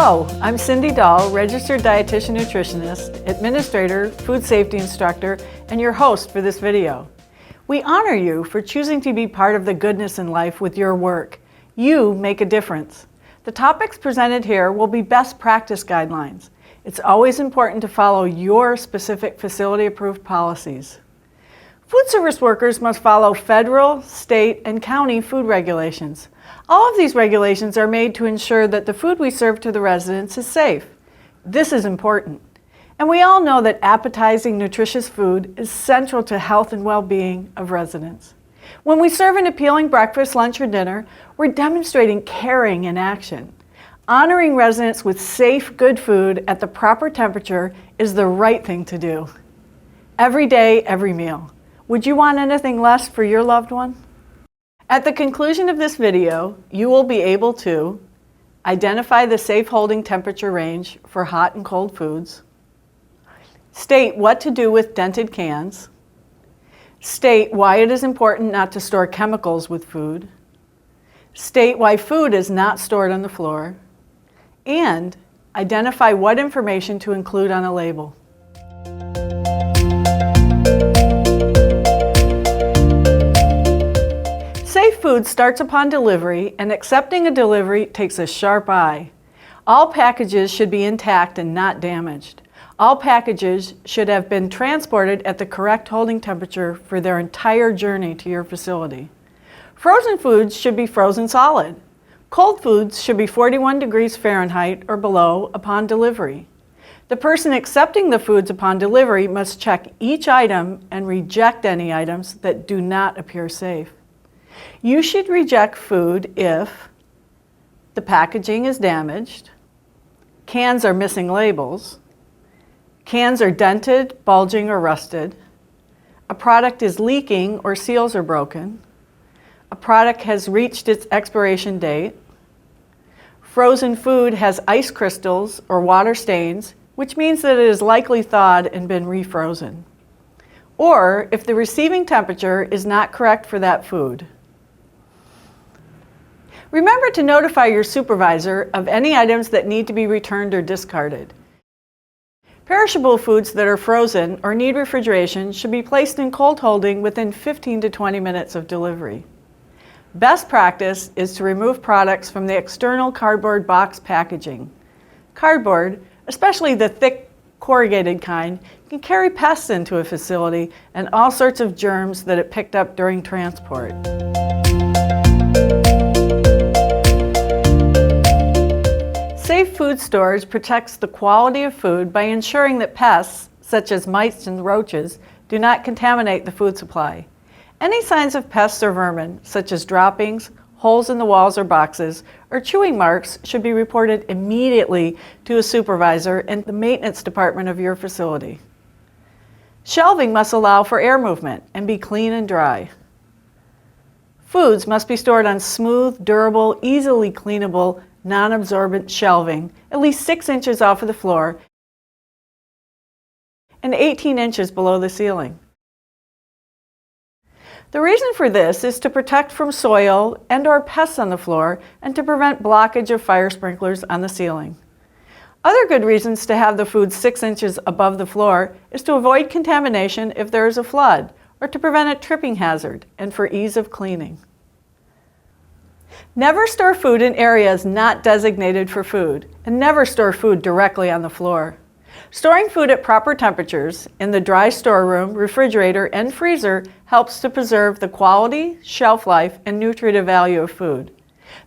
Hello, I'm Cindy Dahl, registered dietitian nutritionist, administrator, food safety instructor, and your host for this video. We honor you for choosing to be part of the goodness in life with your work. You make a difference. The topics presented here will be best practice guidelines. It's always important to follow your specific facility-approved policies. Food service workers must follow federal, state, and county food regulations. All of these regulations are made to ensure that the food we serve to the residents is safe. This is important. And we all know that appetizing, nutritious food is central to health and well-being of residents. When we serve an appealing breakfast, lunch, or dinner, we're demonstrating caring in action. Honoring residents with safe, good food at the proper temperature is the right thing to do. Every day, every meal. Would you want anything less for your loved one? At the conclusion of this video, you will be able to identify the safe holding temperature range for hot and cold foods, state what to do with dented cans, state why it is important not to store chemicals with food, state why food is not stored on the floor, and identify what information to include on a label. Safe food starts upon delivery, and accepting a delivery takes a sharp eye. All packages should be intact and not damaged. All packages should have been transported at the correct holding temperature for their entire journey to your facility. Frozen foods should be frozen solid. Cold foods should be 41 degrees Fahrenheit or below upon delivery. The person accepting the foods upon delivery must check each item and reject any items that do not appear safe. You should reject food if the packaging is damaged, cans are missing labels, cans are dented, bulging, or rusted, a product is leaking or seals are broken, a product has reached its expiration date, frozen food has ice crystals or water stains, which means that it is likely thawed and been refrozen, or if the receiving temperature is not correct for that food. Remember to notify your supervisor of any items that need to be returned or discarded. Perishable foods that are frozen or need refrigeration should be placed in cold holding within 15 to 20 minutes of delivery. Best practice is to remove products from the external cardboard box packaging. Cardboard, especially the thick corrugated kind, can carry pests into a facility and all sorts of germs that it picked up during transport. Safe food storage protects the quality of food by ensuring that pests, such as mice and roaches, do not contaminate the food supply. Any signs of pests or vermin, such as droppings, holes in the walls or boxes, or chewing marks, should be reported immediately to a supervisor and the maintenance department of your facility. Shelving must allow for air movement and be clean and dry. Foods must be stored on smooth, durable, easily cleanable, non-absorbent shelving, at least 6 inches off of the floor and 18 inches below the ceiling. The reason for this is to protect from soil and/or pests on the floor and to prevent blockage of fire sprinklers on the ceiling. Other good reasons to have the food 6 inches above the floor is to avoid contamination if there is a flood, or to prevent a tripping hazard and for ease of cleaning. Never store food in areas not designated for food, and never store food directly on the floor. Storing food at proper temperatures in the dry storeroom, refrigerator, and freezer helps to preserve the quality, shelf life, and nutritive value of food.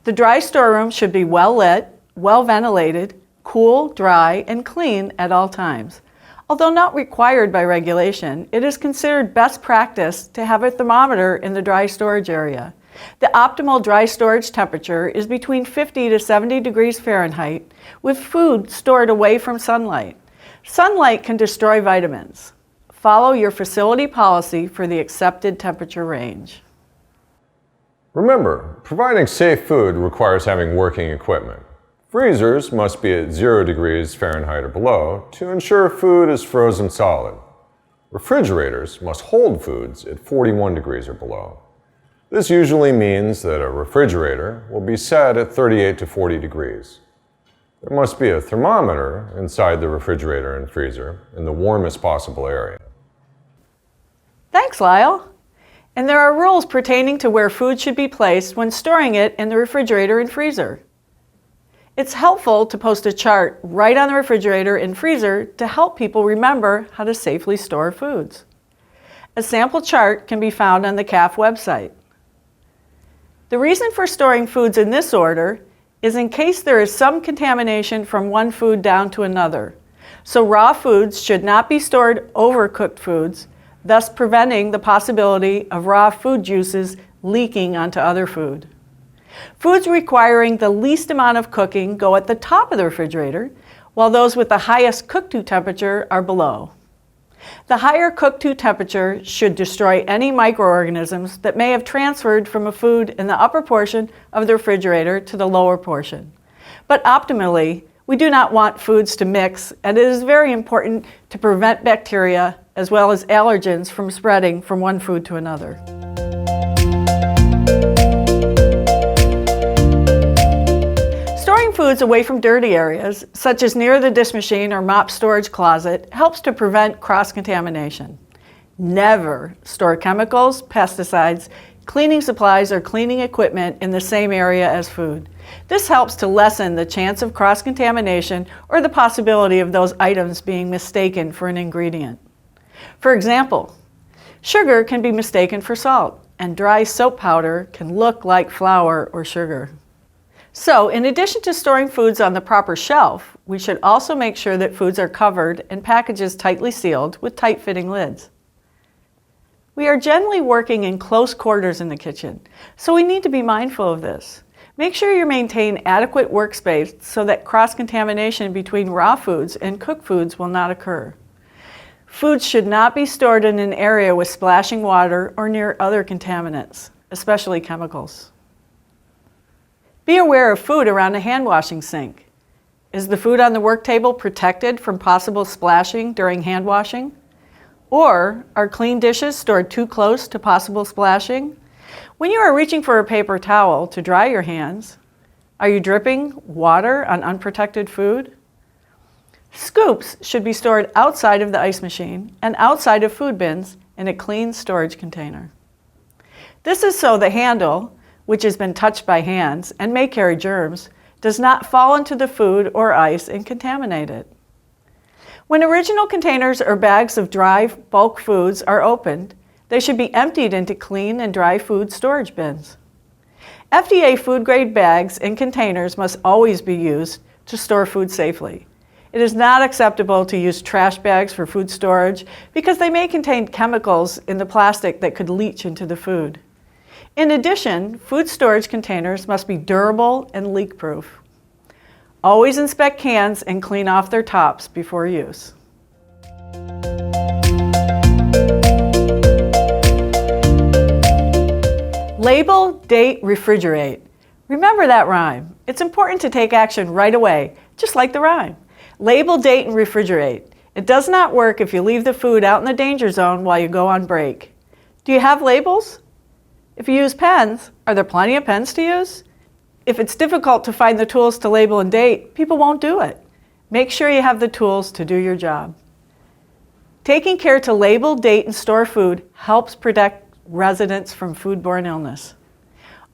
The dry storeroom should be well lit, well ventilated, cool, dry, and clean at all times. Although not required by regulation, it is considered best practice to have a thermometer in the dry storage area. The optimal dry storage temperature is between 50 to 70 degrees Fahrenheit, with food stored away from sunlight. Sunlight can destroy vitamins. Follow your facility policy for the accepted temperature range. Remember, providing safe food requires having working equipment. Freezers must be at 0 degrees Fahrenheit or below to ensure food is frozen solid. Refrigerators must hold foods at 41 degrees or below. This usually means that a refrigerator will be set at 38 to 40 degrees. There must be a thermometer inside the refrigerator and freezer in the warmest possible area. Thanks, Lyle. And there are rules pertaining to where food should be placed when storing it in the refrigerator and freezer. It's helpful to post a chart right on the refrigerator and freezer to help people remember how to safely store foods. A sample chart can be found on the CAF website. The reason for storing foods in this order is in case there is some contamination from one food down to another. So raw foods should not be stored over cooked foods, thus preventing the possibility of raw food juices leaking onto other food. Foods requiring the least amount of cooking go at the top of the refrigerator, while those with the highest cook-to temperature are below. The higher cook-to temperature should destroy any microorganisms that may have transferred from a food in the upper portion of the refrigerator to the lower portion. But optimally, we do not want foods to mix, and it is very important to prevent bacteria as well as allergens from spreading from one food to another. Storing foods away from dirty areas, such as near the dish machine or mop storage closet, helps to prevent cross-contamination. Never store chemicals, pesticides, cleaning supplies, or cleaning equipment in the same area as food. This helps to lessen the chance of cross-contamination or the possibility of those items being mistaken for an ingredient. For example, sugar can be mistaken for salt, and dry soap powder can look like flour or sugar. So, in addition to storing foods on the proper shelf, we should also make sure that foods are covered and packages tightly sealed with tight-fitting lids. We are generally working in close quarters in the kitchen, so we need to be mindful of this. Make sure you maintain adequate workspace so that cross-contamination between raw foods and cooked foods will not occur. Foods should not be stored in an area with splashing water or near other contaminants, especially chemicals. Be aware of food around a hand washing sink. Is the food on the work table protected from possible splashing during hand washing? Or are clean dishes stored too close to possible splashing? When you are reaching for a paper towel to dry your hands, are you dripping water on unprotected food? Scoops should be stored outside of the ice machine and outside of food bins in a clean storage container. This is so the handle, which has been touched by hands and may carry germs, does not fall into the food or ice and contaminate it. When original containers or bags of dry bulk foods are opened, they should be emptied into clean and dry food storage bins. FDA food-grade bags and containers must always be used to store food safely. It is not acceptable to use trash bags for food storage because they may contain chemicals in the plastic that could leach into the food. In addition, food storage containers must be durable and leak-proof. Always inspect cans and clean off their tops before use. Label, date, refrigerate. Remember that rhyme. It's important to take action right away, just like the rhyme. Label, date, and refrigerate. It does not work if you leave the food out in the danger zone while you go on break. Do you have labels? If you use pens, are there plenty of pens to use? If it's difficult to find the tools to label and date, people won't do it. Make sure you have the tools to do your job. Taking care to label, date, and store food helps protect residents from foodborne illness.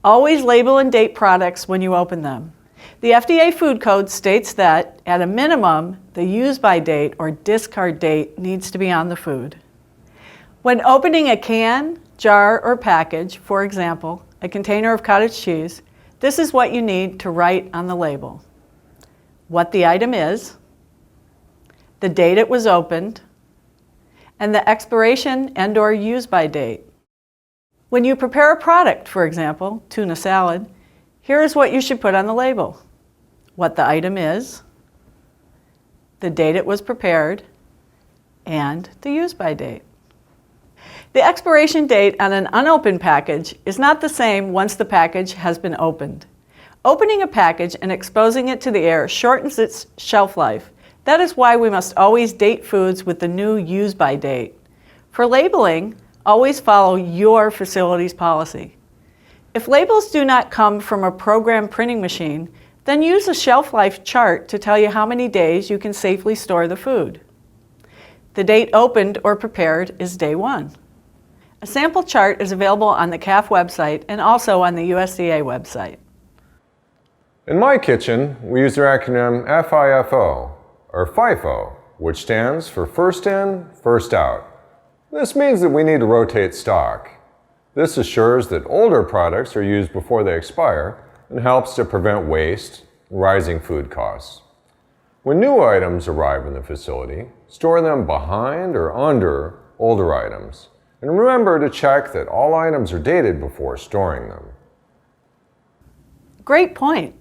Always label and date products when you open them. The FDA Food Code states that, at a minimum, the use-by date or discard date needs to be on the food. When opening a can, jar, or package, for example, a container of cottage cheese, this is what you need to write on the label. What the item is, the date it was opened, and the expiration and/or use-by date. When you prepare a product, for example, tuna salad, here is what you should put on the label. What the item is, the date it was prepared, and the use-by date. The expiration date on an unopened package is not the same once the package has been opened. Opening a package and exposing it to the air shortens its shelf life. That is why we must always date foods with the new use-by date. For labeling, always follow your facility's policy. If labels do not come from a program printing machine, Then use a shelf life chart to tell you how many days you can safely store the food. The date opened or prepared is day 1. A sample chart is available on the CAF website and also on the USDA website. In my kitchen, we use the acronym FIFO, or FIFO, which stands for First In, First Out. This means that we need to rotate stock. This assures that older products are used before they expire and helps to prevent waste and rising food costs. When new items arrive in the facility, store them behind or under older items. And remember to check that all items are dated before storing them. Great point.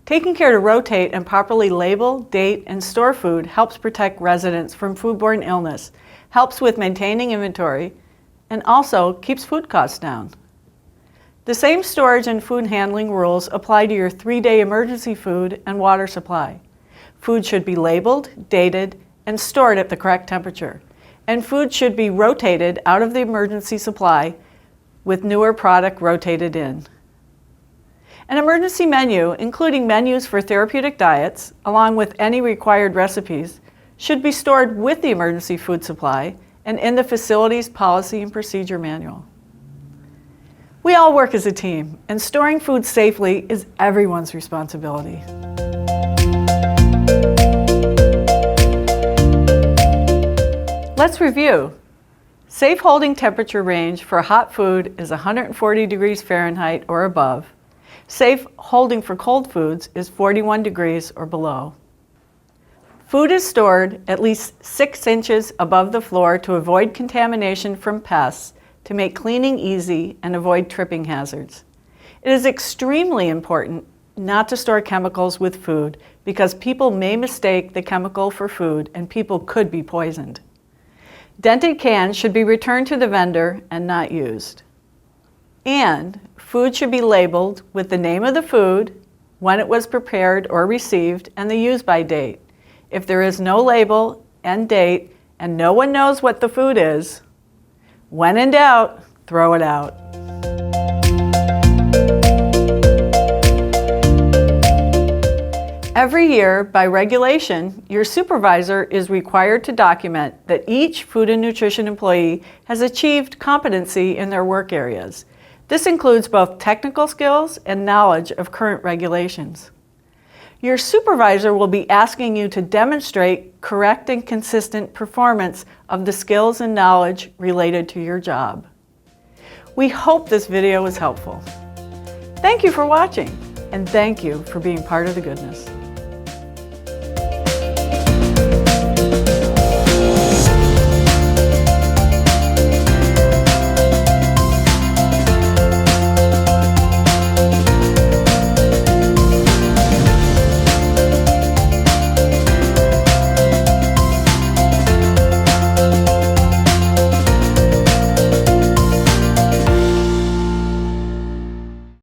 Taking care to rotate and properly label, date, and store food helps protect residents from foodborne illness, helps with maintaining inventory, and also keeps food costs down. The same storage and food handling rules apply to your 3-day emergency food and water supply. Food should be labeled, dated, and stored at the correct temperature. And food should be rotated out of the emergency supply with newer product rotated in. An emergency menu, including menus for therapeutic diets, along with any required recipes, should be stored with the emergency food supply and in the facility's policy and procedure manual. We all work as a team, and storing food safely is everyone's responsibility. Let's review. Safe holding temperature range for hot food is 140 degrees Fahrenheit or above. Safe holding for cold foods is 41 degrees or below. Food is stored at least 6 inches above the floor to avoid contamination from pests, to make cleaning easy and avoid tripping hazards. It is extremely important not to store chemicals with food because people may mistake the chemical for food and people could be poisoned. Dented cans should be returned to the vendor and not used. And food should be labeled with the name of the food, when it was prepared or received, and the use-by date. If there is no label and date and no one knows what the food is, when in doubt, throw it out. Every year, by regulation, your supervisor is required to document that each food and nutrition employee has achieved competency in their work areas. This includes both technical skills and knowledge of current regulations. Your supervisor will be asking you to demonstrate correct and consistent performance of the skills and knowledge related to your job. We hope this video was helpful. Thank you for watching, and thank you for being part of the goodness.